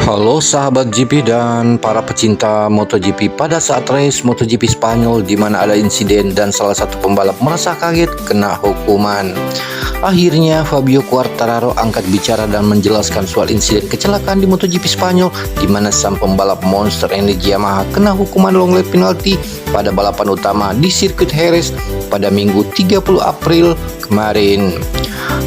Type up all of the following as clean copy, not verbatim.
Halo sahabat GP dan para pecinta MotoGP. Pada saat race MotoGP Spanyol di mana ada insiden dan salah satu pembalap merasa kaget kena hukuman. Akhirnya Fabio Quartararo angkat bicara dan menjelaskan soal insiden kecelakaan di MotoGP Spanyol di mana sang pembalap Monster Energy Yamaha kena hukuman long lap penalti pada balapan utama di sirkuit Jerez pada Minggu 30 April kemarin.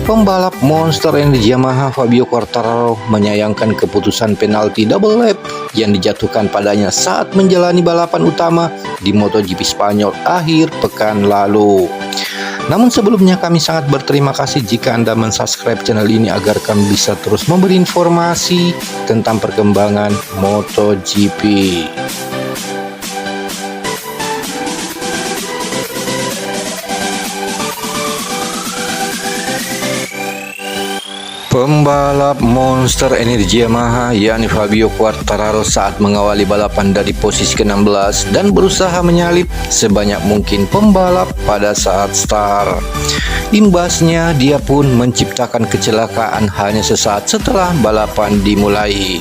Pembalap Monster Energy Yamaha Fabio Quartararo menyayangkan keputusan penalti double lap yang dijatuhkan padanya saat menjalani balapan utama di MotoGP Spanyol akhir pekan lalu. Namun sebelumnya kami sangat berterima kasih jika Anda mensubscribe channel ini agar kami bisa terus memberi informasi tentang perkembangan MotoGP. Pembalap Monster Energy Yamaha yakni Fabio Quartararo saat mengawali balapan dari posisi ke-16 dan berusaha menyalip sebanyak mungkin pembalap pada saat start. Imbasnya dia pun menciptakan kecelakaan hanya sesaat setelah balapan dimulai.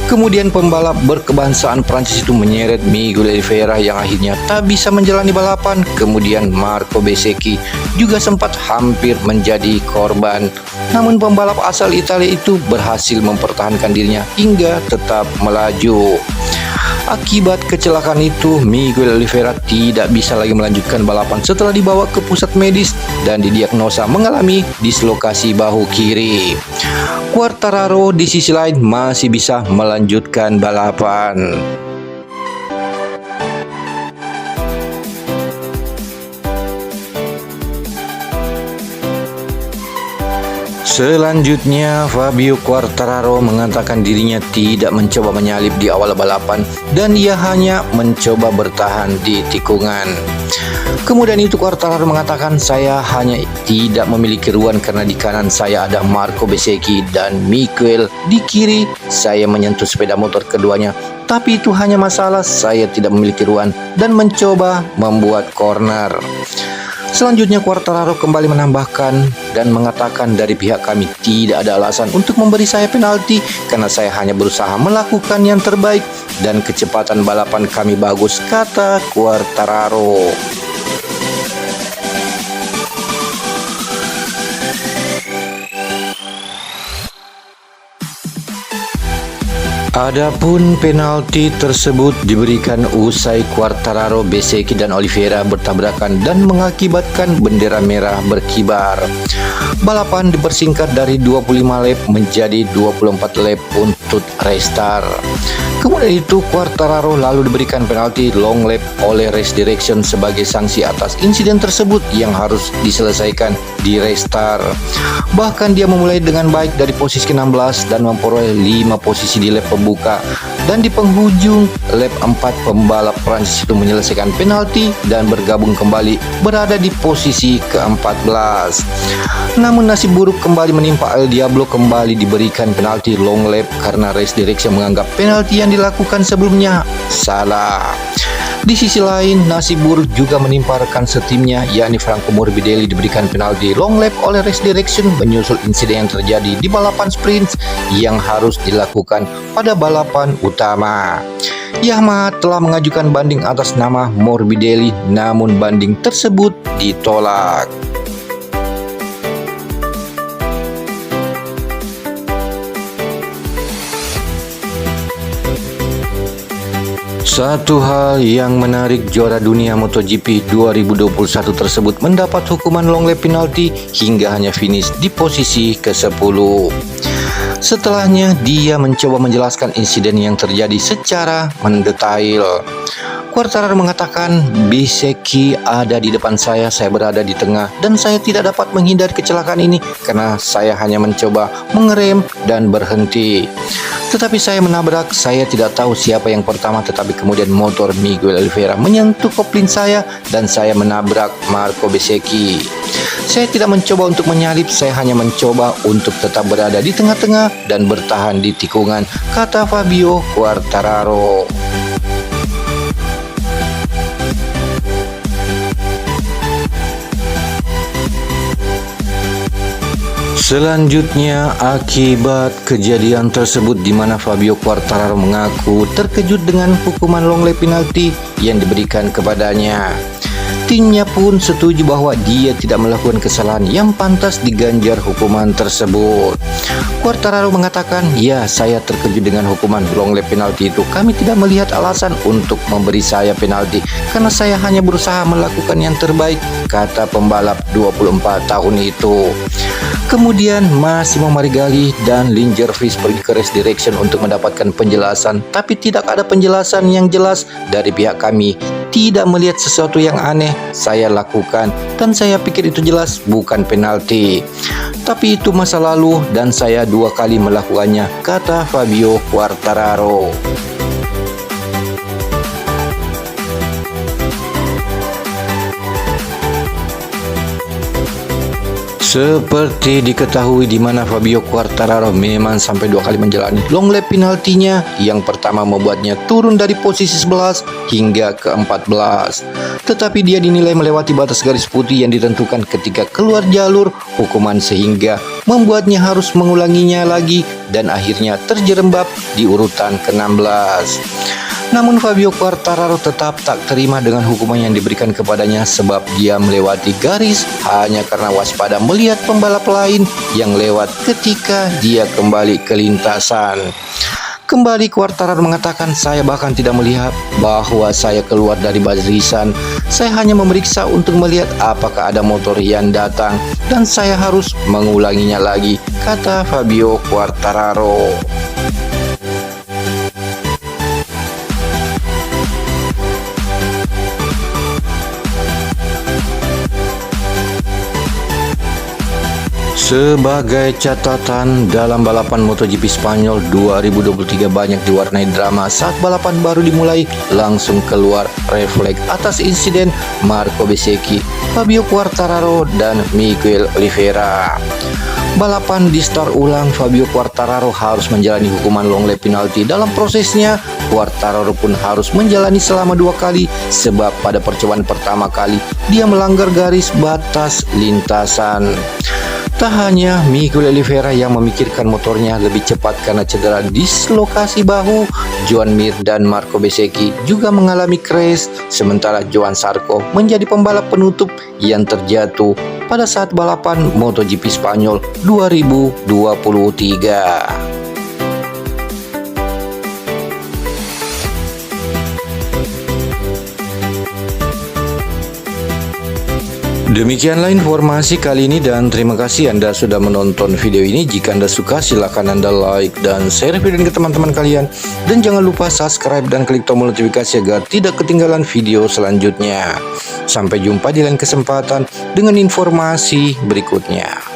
Kemudian pembalap berkebangsaan Prancis itu menyeret Miguel Oliveira yang akhirnya tak bisa menjalani balapan. Kemudian Marco Bezzecchi juga sempat hampir menjadi korban. Namun pembalap asal Italia itu berhasil mempertahankan dirinya hingga tetap melaju. Akibat kecelakaan itu, Miguel Oliveira tidak bisa lagi melanjutkan balapan setelah dibawa ke pusat medis dan didiagnosa mengalami dislokasi bahu kiri. Quartararo di sisi lain masih bisa melanjutkan balapan. Selanjutnya, Fabio Quartararo mengatakan dirinya tidak mencoba menyalip di awal balapan dan ia hanya mencoba bertahan di tikungan. Kemudian itu Quartararo mengatakan, saya hanya tidak memiliki ruang karena di kanan saya ada Marco Bezzecchi dan Miguel, di kiri saya menyentuh sepeda motor keduanya. Tapi itu hanya masalah saya tidak memiliki ruang dan mencoba membuat corner. Selanjutnya Quartararo kembali menambahkan dan mengatakan dari pihak kami tidak ada alasan untuk memberi saya penalti karena saya hanya berusaha melakukan yang terbaik dan kecepatan balapan kami bagus, kata Quartararo. Adapun penalti tersebut diberikan usai Quartararo, Bezzecchi dan Oliveira bertabrakan dan mengakibatkan bendera merah berkibar. Balapan dipersingkat dari 25 lap menjadi 24 lap untuk restart. Kemudian itu Quartararo lalu diberikan penalti long lap oleh Race Direction sebagai sanksi atas insiden tersebut yang harus diselesaikan di restart. Bahkan dia memulai dengan baik dari posisi ke-16 dan memperoleh 5 posisi di lap pembuka, dan di penghujung lap 4 pembalap Prancis itu menyelesaikan penalti dan bergabung kembali berada di posisi ke-14. Namun nasib buruk kembali menimpa El Diablo, kembali diberikan penalti long lap karena Race Direction menganggap penalti yang dilakukan sebelumnya salah. Di sisi lain, nasib buruk juga menimpa rekan setimnya yakni Franco Morbidelli, diberikan penalti long lap oleh Race Direction menyusul insiden yang terjadi di balapan sprint yang harus dilakukan pada balapan utama. Yamaha telah mengajukan banding atas nama Morbidelli, namun banding tersebut ditolak. Satu hal yang menarik, juara dunia MotoGP 2021 tersebut mendapat hukuman long lap penalti hingga hanya finish di posisi ke-10. Setelahnya dia mencoba menjelaskan insiden yang terjadi secara mendetail. Quartararo mengatakan, Bezzecchi ada di depan saya berada di tengah dan saya tidak dapat menghindari kecelakaan ini karena saya hanya mencoba mengerem dan berhenti. Tetapi saya menabrak, saya tidak tahu siapa yang pertama, tetapi kemudian motor Miguel Oliveira menyentuh kopling saya dan saya menabrak Marco Bezzecchi. Saya tidak mencoba untuk menyalip, saya hanya mencoba untuk tetap berada di tengah-tengah dan bertahan di tikungan, kata Fabio Quartararo. Selanjutnya, akibat kejadian tersebut di mana Fabio Quartararo mengaku terkejut dengan hukuman long lap penalti yang diberikan kepadanya. Timnya pun setuju bahwa dia tidak melakukan kesalahan yang pantas diganjar hukuman tersebut. Quartararo mengatakan, "Ya, saya terkejut dengan hukuman long lap penalti itu. Kami tidak melihat alasan untuk memberi saya penalti karena saya hanya berusaha melakukan yang terbaik," kata pembalap 24 tahun itu. Kemudian Massimo Marigali dan Lin Jervis pergi ke race direction untuk mendapatkan penjelasan, tapi tidak ada penjelasan yang jelas dari pihak kami. Tidak melihat sesuatu yang aneh saya lakukan dan saya pikir itu jelas bukan penalti. Tapi itu masa lalu dan saya 2 kali melakukannya, kata Fabio Quartararo. Seperti diketahui di mana Fabio Quartararo memang sampai 2 kali menjalani long lap penaltinya. Yang pertama membuatnya turun dari posisi 11 hingga ke 14. Tetapi dia dinilai melewati batas garis putih yang ditentukan ketika keluar jalur hukuman sehingga membuatnya harus mengulanginya lagi dan akhirnya terjerembab di urutan ke-16. Namun Fabio Quartararo tetap tak terima dengan hukuman yang diberikan kepadanya sebab dia melewati garis hanya karena waspada melihat pembalap lain yang lewat ketika dia kembali ke lintasan. Kembali Quartararo mengatakan, "Saya bahkan tidak melihat bahwa saya keluar dari barisan. Saya hanya memeriksa untuk melihat apakah ada motor yang datang dan saya harus mengulanginya lagi," kata Fabio Quartararo. Sebagai catatan, dalam balapan MotoGP Spanyol 2023 banyak diwarnai drama saat balapan baru dimulai langsung keluar refleks atas insiden Marco Bezzecchi, Fabio Quartararo, dan Miguel Oliveira. Balapan di start ulang, Fabio Quartararo harus menjalani hukuman long lap penalti. Dalam prosesnya, Quartararo pun harus menjalani selama 2 kali sebab pada percobaan pertama kali dia melanggar garis batas lintasan. Tak hanya Miguel Oliveira yang memikirkan motornya lebih cepat karena cedera dislokasi bahu, Joan Mir dan Marco Bezzecchi juga mengalami crash, sementara Johan Zarco menjadi pembalap penutup yang terjatuh pada saat balapan MotoGP Spanyol 2023. Demikianlah informasi kali ini dan terima kasih Anda sudah menonton video ini. Jika Anda suka silahkan Anda like dan share video ini ke teman-teman kalian. Dan jangan lupa subscribe dan klik tombol notifikasi agar tidak ketinggalan video selanjutnya. Sampai jumpa di lain kesempatan dengan informasi berikutnya.